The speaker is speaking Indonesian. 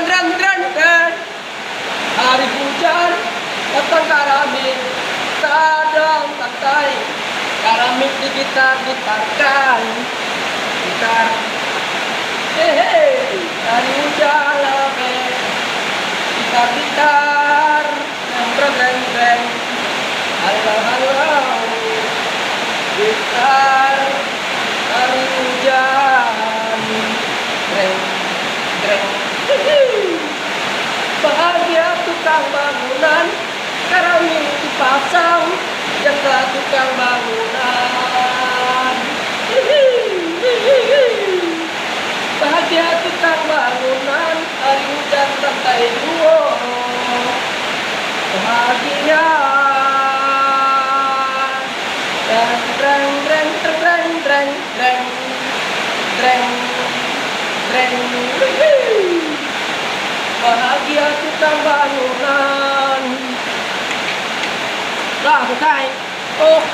dren. Hari hujan datang karamik kadang santai. Karamik digitar-gitarkan. Gitar. Hari hujan lebih. Gitar. Dren. Halo. Gitar. Hari hujan. Dren. Bahagia tukang bangunan, keramik dipasang, jaga tukang bangunan. Bahagia tukang bangunan, hari hujan lantai 2. Bahagia. Dan dreng. Bahagia tukang bangunan. Lah, selesai. Oke.